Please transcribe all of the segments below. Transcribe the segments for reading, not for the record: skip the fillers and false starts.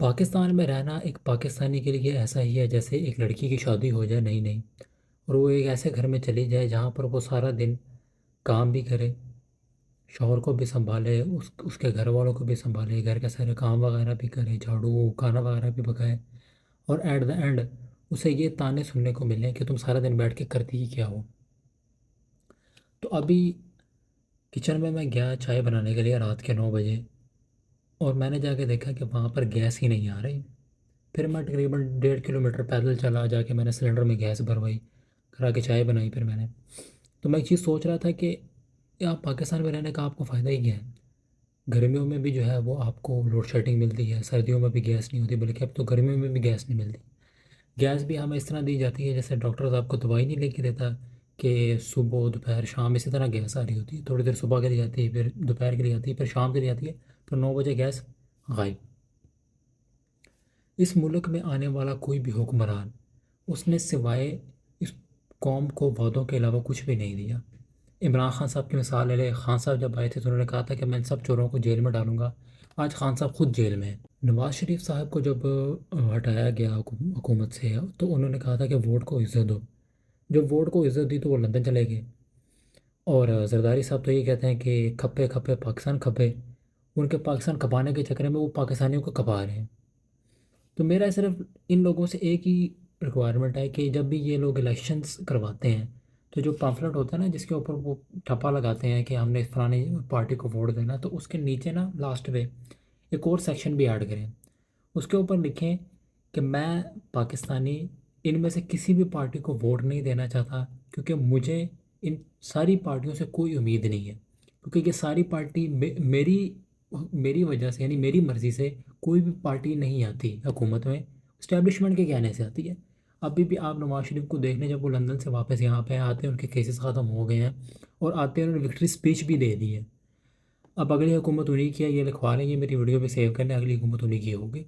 پاکستان میں رہنا ایک پاکستانی کے لیے ایسا ہی ہے جیسے ایک لڑکی کی شادی ہو جائے نئی نئی، اور وہ ایک ایسے گھر میں چلی جائے جہاں پر وہ سارا دن کام بھی کرے، شوہر کو بھی سنبھالے، اس کے گھر والوں کو بھی سنبھالے، گھر کے سارے کام وغیرہ بھی کرے، جھاڑو کھانا وغیرہ بھی پکائے، اور ایٹ دا اینڈ اسے یہ تانے سننے کو ملیں کہ تم سارا دن بیٹھ کے کرتی ہی کیا ہو۔ تو ابھی کچن میں گیا چائے بنانے کے لیے رات کے 9 بجے، اور میں نے جا کے دیکھا کہ وہاں پر گیس ہی نہیں آ رہی۔ پھر میں تقریباً 1.5 کلومیٹر پیدل چلا، جا کے میں نے سلنڈر میں گیس بھروائی، کرا کے چائے بنائی پھر میں نے۔ تو میں ایک چیز سوچ رہا تھا کہ آپ پاکستان میں رہنے کا آپ کو فائدہ ہی کیا ہے؟ گرمیوں میں بھی جو ہے وہ آپ کو لوڈ شیڈنگ ملتی ہے، سردیوں میں بھی گیس نہیں ہوتی، بلکہ اب تو گرمیوں میں بھی گیس نہیں ملتی۔ گیس بھی ہمیں اس طرح دی جاتی ہے جیسے ڈاکٹرز آپ کو دوائی نہیں لکھ کے دیتا کہ صبح دوپہر شام اسی طرح گیس آ رہی ہوتی ہے، تھوڑی دیر صبح کے لیے آتی ہے، پھر دوپہر کے لیے آتی ہے، پھر شام کے لیے آتی ہے، پھر 9 بجے گیس غائب۔ اس ملک میں آنے والا کوئی بھی حکمران، اس نے سوائے اس قوم کو وعدوں کے علاوہ کچھ بھی نہیں دیا۔ عمران خان صاحب کی مثال لے لے، خان صاحب جب آئے تھے تو انہوں نے کہا تھا کہ میں ان سب چوروں کو جیل میں ڈالوں گا، آج خان صاحب خود جیل میں ہیں۔ نواز شریف صاحب کو جب ہٹایا گیا حکومت سے، تو انہوں نے کہا تھا کہ ووٹ کو عزت دو، جب ووٹ کو عزت دی تو وہ لندن چلے گئے۔ اور زرداری صاحب تو یہ کہتے ہیں کہ کھپے کھپے پاکستان کھپے، ان کے پاکستان کھپانے کے چکر میں وہ پاکستانیوں کو کھپا رہے ہیں۔ تو میرا صرف ان لوگوں سے ایک ہی ریکوائرمنٹ ہے کہ جب بھی یہ لوگ الیکشنز کرواتے ہیں تو جو پامفلٹ ہوتا ہے نا جس کے اوپر وہ ٹھپا لگاتے ہیں کہ ہم نے فلانی پارٹی کو ووٹ دینا، تو اس کے نیچے نا لاسٹ پہ ایک اور سیکشن بھی ایڈ کریں، اس کے اوپر لکھیں کہ میں پاکستانی ان میں سے کسی بھی پارٹی کو ووٹ نہیں دینا چاہتا، کیونکہ مجھے ان ساری پارٹیوں سے کوئی امید نہیں ہے، کیونکہ یہ ساری پارٹی میری وجہ سے یعنی میری مرضی سے کوئی بھی پارٹی نہیں آتی حکومت میں، اسٹیبلشمنٹ کے کہنے سے آتی ہے۔ ابھی بھی آپ نواز شریف کو دیکھ لیں، جب وہ لندن سے واپس یہاں پہ آتے ہیں ان کے کیسز ختم ہو گئے ہیں، اور آتے ہیں انہوں نے وکٹری اسپیچ بھی دے دی ہے۔ اب اگلی حکومت انہی کی ہے، یہ لکھوا لیں، یہ میری ویڈیو پہ سیو کر لیں، اگلی حکومت انہی کی ہوگی۔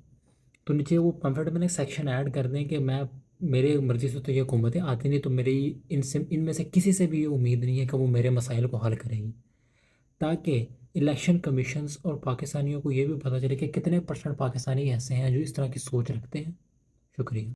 تو نیچے وہ پمفلٹ میں نے سیکشن ایڈ کر دیں کہ میں میرے مرضی سے تو یہ حکومتیں آتی نہیں، تو میری ان میں سے کسی سے بھی یہ امید نہیں ہے کہ وہ میرے مسائل کو حل کریں گی، تاکہ الیکشن کمیشنز اور پاکستانیوں کو یہ بھی پتہ چلے کہ کتنے پرسنٹ پاکستانی ایسے ہیں جو اس طرح کی سوچ رکھتے ہیں۔ شکریہ۔